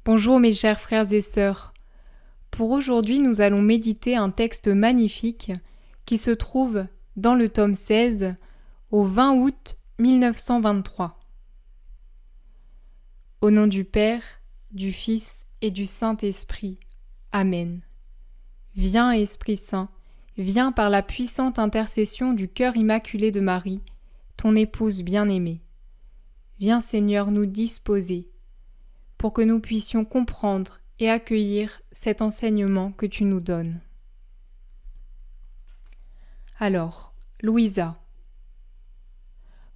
Bonjour mes chers frères et sœurs. Pour aujourd'hui, nous allons méditer un texte magnifique qui se trouve dans le tome 16 au 20 août 1923. Au nom du Père, du Fils et du Saint-Esprit. Amen. Viens Esprit Saint, viens par la puissante intercession du cœur immaculé de Marie, ton épouse bien-aimée. Viens Seigneur nous disposer pour que nous puissions comprendre et accueillir cet enseignement que tu nous donnes. Alors, Louisa.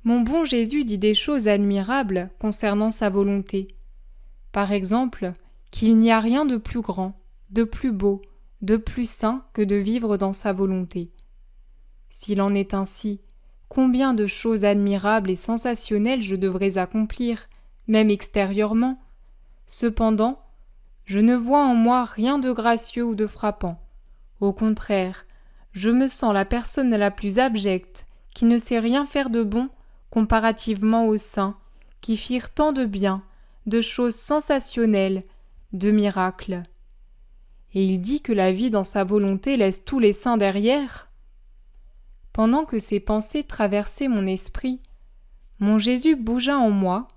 Mon bon Jésus dit des choses admirables concernant sa volonté. Par exemple, qu'il n'y a rien de plus grand, de plus beau, de plus saint que de vivre dans sa volonté. S'il en est ainsi, combien de choses admirables et sensationnelles je devrais accomplir, même extérieurement. Cependant, je ne vois en moi rien de gracieux ou de frappant. Au contraire, je me sens la personne la plus abjecte, qui ne sait rien faire de bon comparativement aux saints, qui firent tant de bien, de choses sensationnelles, de miracles. Et il dit que la vie dans sa volonté laisse tous les saints derrière. Pendant que ces pensées traversaient mon esprit, mon Jésus bougea en moi,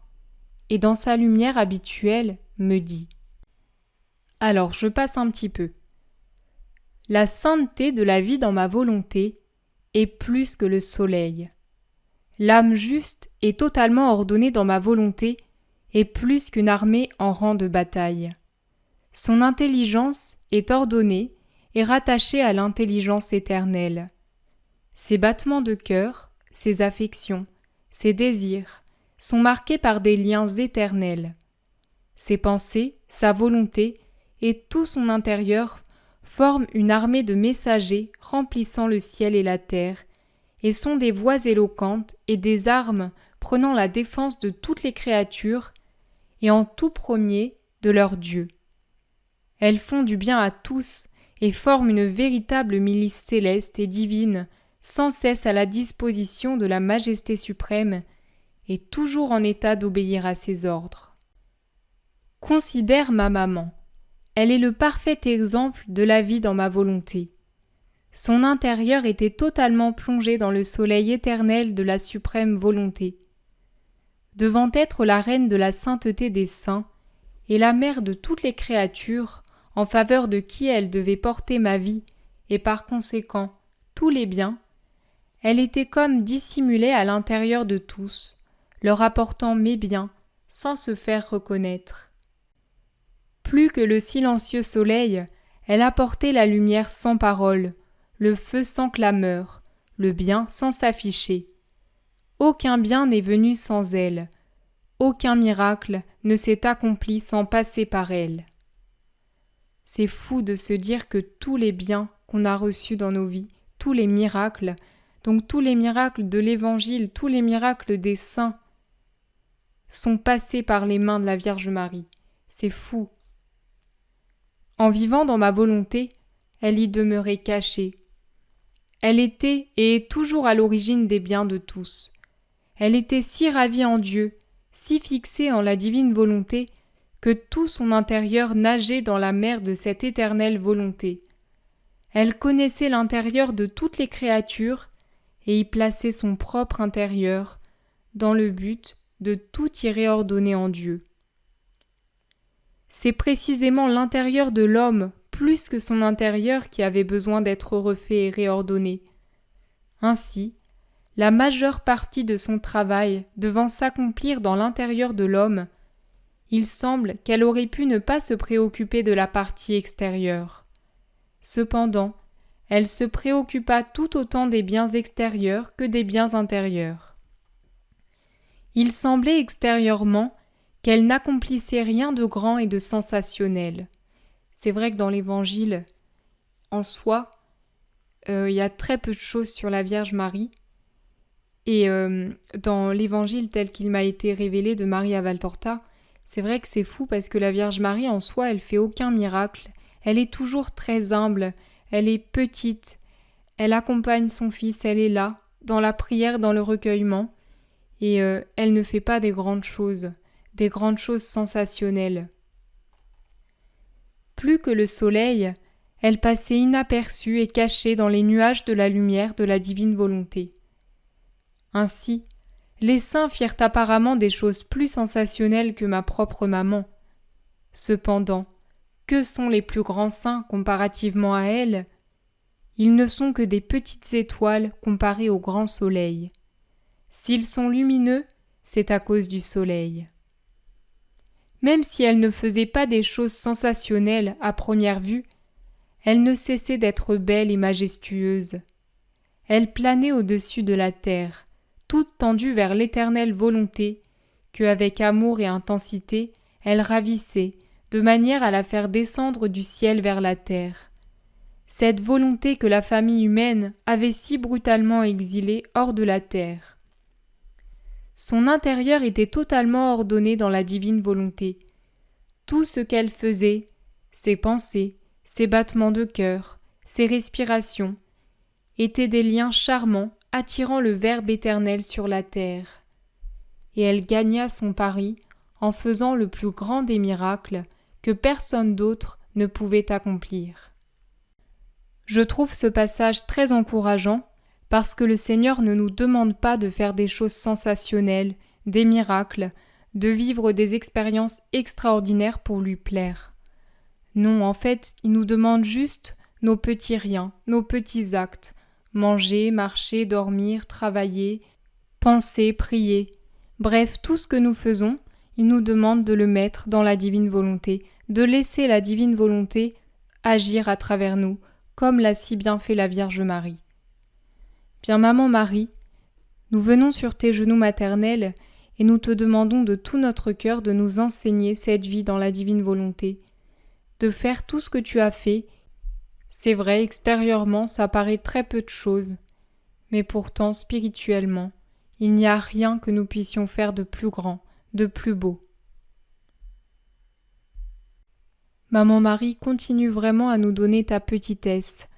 et dans sa lumière habituelle me dit : alors je passe un petit peu. La sainteté de la vie dans ma volonté est plus que le soleil. L'âme juste et totalement ordonnée dans ma volonté est plus qu'une armée en rang de bataille. Son intelligence est ordonnée et rattachée à l'intelligence éternelle. Ses battements de cœur, ses affections, ses désirs sont marqués par des liens éternels. Ses pensées, sa volonté et tout son intérieur forment une armée de messagers remplissant le ciel et la terre, et sont des voix éloquentes et des armes prenant la défense de toutes les créatures, et en tout premier de leur Dieu. Elles font du bien à tous et forment une véritable milice céleste et divine, sans cesse à la disposition de la Majesté suprême, et toujours en état d'obéir à ses ordres. Considère ma maman. Elle est le parfait exemple de la vie dans ma volonté. Son intérieur était totalement plongé dans le soleil éternel de la suprême volonté. Devant être la reine de la sainteté des saints et la mère de toutes les créatures, en faveur de qui elle devait porter ma vie et par conséquent tous les biens, elle était comme dissimulée à l'intérieur de tous, leur apportant mes biens sans se faire reconnaître. Plus que le silencieux soleil, elle apportait la lumière sans parole, le feu sans clameur, le bien sans s'afficher. Aucun bien n'est venu sans elle, aucun miracle ne s'est accompli sans passer par elle. C'est fou de se dire que tous les biens qu'on a reçus dans nos vies, tous les miracles, donc tous les miracles de l'Évangile, tous les miracles des saints, sont passés par les mains de la Vierge Marie. C'est fou. En vivant dans ma volonté, elle y demeurait cachée. Elle était et est toujours à l'origine des biens de tous. Elle était si ravie en Dieu, si fixée en la divine volonté, que tout son intérieur nageait dans la mer de cette éternelle volonté. Elle connaissait l'intérieur de toutes les créatures et y plaçait son propre intérieur, dans le but de tout y réordonner en Dieu. C'est précisément l'intérieur de l'homme, plus que son intérieur, qui avait besoin d'être refait et réordonné. Ainsi, la majeure partie de son travail devant s'accomplir dans l'intérieur de l'homme, il semble qu'elle aurait pu ne pas se préoccuper de la partie extérieure. Cependant, elle se préoccupa tout autant des biens extérieurs que des biens intérieurs. Il semblait extérieurement qu'elle n'accomplissait rien de grand et de sensationnel. C'est vrai que dans l'Évangile, en soi, il y a très peu de choses sur la Vierge Marie. Et dans l'Évangile tel qu'il m'a été révélé de Maria Valtorta, c'est vrai que c'est fou parce que la Vierge Marie en soi, elle fait aucun miracle. Elle est toujours très humble, elle est petite, elle accompagne son fils, elle est là, dans la prière, dans le recueillement, et elle ne fait pas des grandes choses sensationnelles. Plus que le soleil, elle passait inaperçue et cachée dans les nuages de la lumière de la divine volonté. Ainsi, les saints firent apparemment des choses plus sensationnelles que ma propre maman. Cependant, que sont les plus grands saints comparativement à elle ? Ils ne sont que des petites étoiles comparées au grand soleil. S'ils sont lumineux, c'est à cause du soleil. Même si elle ne faisait pas des choses sensationnelles à première vue, elle ne cessait d'être belle et majestueuse. Elle planait au-dessus de la terre, toute tendue vers l'éternelle volonté, que avec amour et intensité, elle ravissait, de manière à la faire descendre du ciel vers la terre. Cette volonté que la famille humaine avait si brutalement exilée hors de la terre. Son intérieur était totalement ordonné dans la divine volonté. Tout ce qu'elle faisait, ses pensées, ses battements de cœur, ses respirations, étaient des liens charmants attirant le Verbe éternel sur la terre. Et elle gagna son pari en faisant le plus grand des miracles que personne d'autre ne pouvait accomplir. Je trouve ce passage très encourageant parce que le Seigneur ne nous demande pas de faire des choses sensationnelles, des miracles, de vivre des expériences extraordinaires pour lui plaire. Non, en fait, il nous demande juste nos petits riens, nos petits actes, manger, marcher, dormir, travailler, penser, prier. Bref, tout ce que nous faisons, il nous demande de le mettre dans la divine volonté, de laisser la divine volonté agir à travers nous, comme l'a si bien fait la Vierge Marie. Bien, Maman Marie, nous venons sur tes genoux maternels et nous te demandons de tout notre cœur de nous enseigner cette vie dans la divine volonté, de faire tout ce que tu as fait. C'est vrai, extérieurement, ça paraît très peu de choses, mais pourtant, spirituellement, il n'y a rien que nous puissions faire de plus grand, de plus beau. Maman Marie, continue vraiment à nous donner ta petitesse,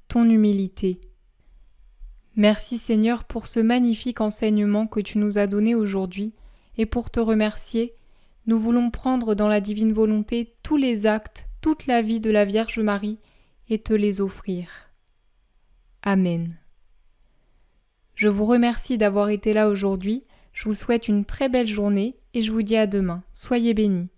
ton humilité. Merci Seigneur pour ce magnifique enseignement que tu nous as donné aujourd'hui, et pour te remercier, nous voulons prendre dans la divine volonté tous les actes, toute la vie de la Vierge Marie, et te les offrir. Amen. Je vous remercie d'avoir été là aujourd'hui, je vous souhaite une très belle journée et je vous dis à demain. Soyez bénis.